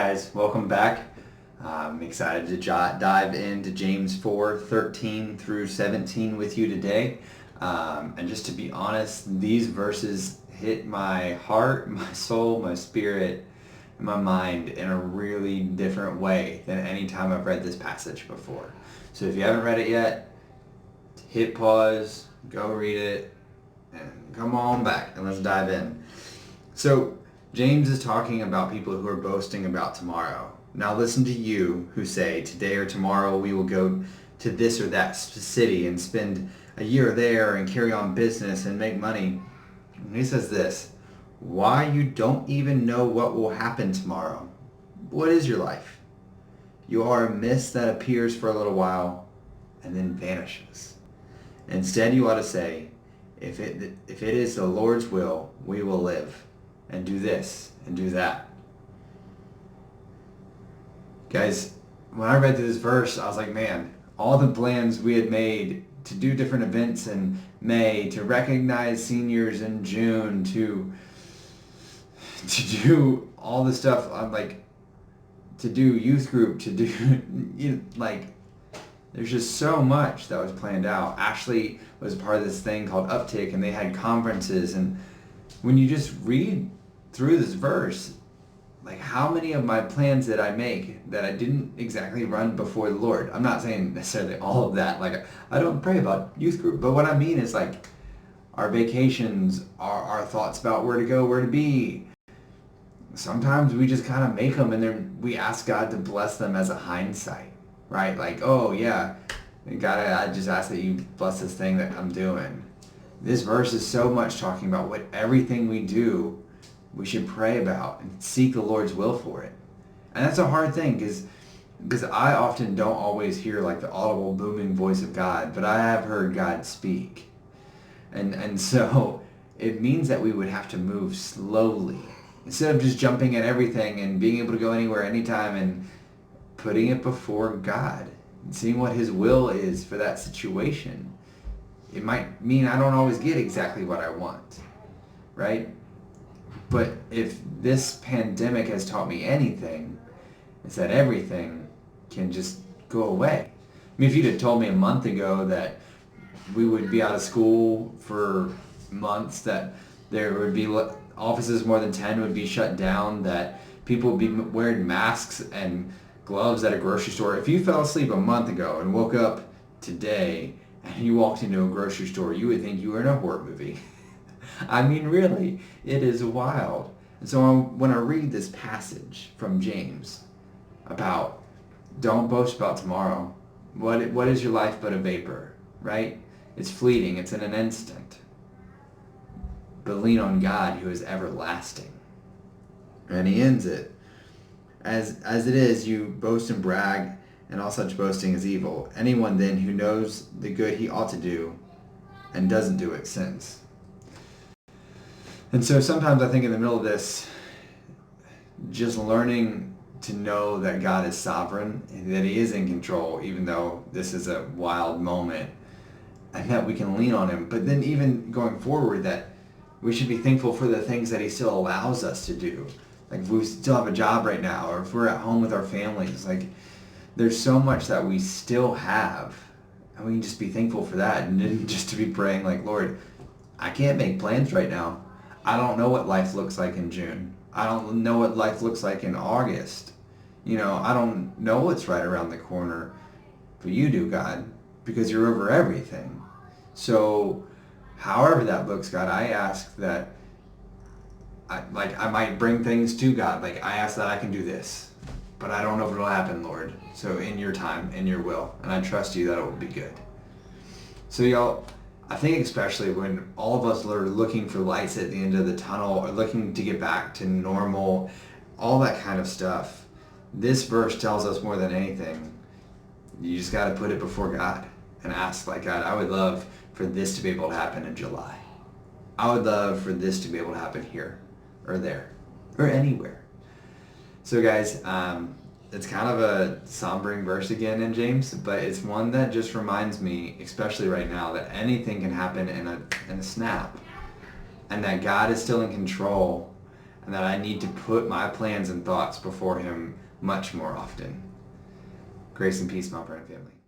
guys, welcome back. I'm excited to dive into James 4:13 through 17 with you today. And just to be honest, these verses hit my heart, my soul, my spirit, and my mind in a really different way than any time I've read this passage before. So if you haven't read it yet, hit pause, go read it, and come on back and let's dive in. So James is talking about people who are boasting about tomorrow. Now listen to you who say, today or tomorrow we will go to this or that city and spend a year there and carry on business and make money. And he says this, why you don't even know what will happen tomorrow? What is your life? You are a mist that appears for a little while and then vanishes. Instead you ought to say, if it is the Lord's will, we will live and do this and do that. Guys, when I read through this verse, I was like, man, all the plans we had made to do different events in May, to recognize seniors in June, to do all the stuff, I'm like, to do youth group, to do, there's just so much that was planned out. Ashley was part of this thing called Uptick, and they had conferences, and when you just read through this verse, like how many of my plans did I make that I didn't exactly run before the Lord? I'm not saying necessarily all of that. Like I don't pray about youth group, but what I mean is like our vacations, our thoughts about where to go, where to be. Sometimes we just kind of make them and then we ask God to bless them as a hindsight, right? Like, oh yeah, God, I just ask that you bless this thing that I'm doing. This verse is so much talking about what everything we do, we should pray about and seek the Lord's will for it. And that's a hard thing because I often don't always hear like the audible booming voice of God, but I have heard God speak. And so it means that we would have to move slowly. Instead of just jumping at everything and being able to go anywhere, anytime, and putting it before God and seeing what His will is for that situation. It might mean I don't always get exactly what I want, right? But if this pandemic has taught me anything, it's that everything can just go away. I mean, if you'd have told me a month ago that we would be out of school for months, that there would be offices more than 10 would be shut down, that people would be wearing masks and gloves at a grocery store. If you fell asleep a month ago and woke up today and you walked into a grocery store, you would think you were in a horror movie. I mean, really, it is wild. And so when I read this passage from James about don't boast about tomorrow, what is your life but a vapor, right? It's fleeting. It's in an instant. But lean on God who is everlasting. And he ends it. As it is, you boast and brag, and all such boasting is evil. Anyone then who knows the good he ought to do and doesn't do it sins. And so sometimes I think in the middle of this, just learning to know that God is sovereign, and that he is in control, even though this is a wild moment, and that we can lean on him. But then even going forward, that we should be thankful for the things that he still allows us to do. Like if we still have a job right now, or if we're at home with our families, like there's so much that we still have, and we can just be thankful for that, and then just to be praying like, Lord, I can't make plans right now. I don't know what life looks like in June. I don't know what life looks like in August. I don't know what's right around the corner, but you do, God, because you're over everything. So however that looks, God, I ask that I might bring things to God. Like I ask that I can do this, but I don't know if it'll happen, Lord. So in your time, in your will, and I trust you that it will be good. So y'all, I think especially when all of us are looking for lights at the end of the tunnel, or looking to get back to normal, all that kind of stuff, this verse tells us more than anything, you just got to put it before God and ask, like, God, I would love for this to be able to happen in July. I would love for this to be able to happen here or there or anywhere. So guys, it's kind of a sombering verse again in James, but it's one that just reminds me, especially right now, that anything can happen in a snap, and that God is still in control, and that I need to put my plans and thoughts before Him much more often. Grace and peace, Mount Vernon family.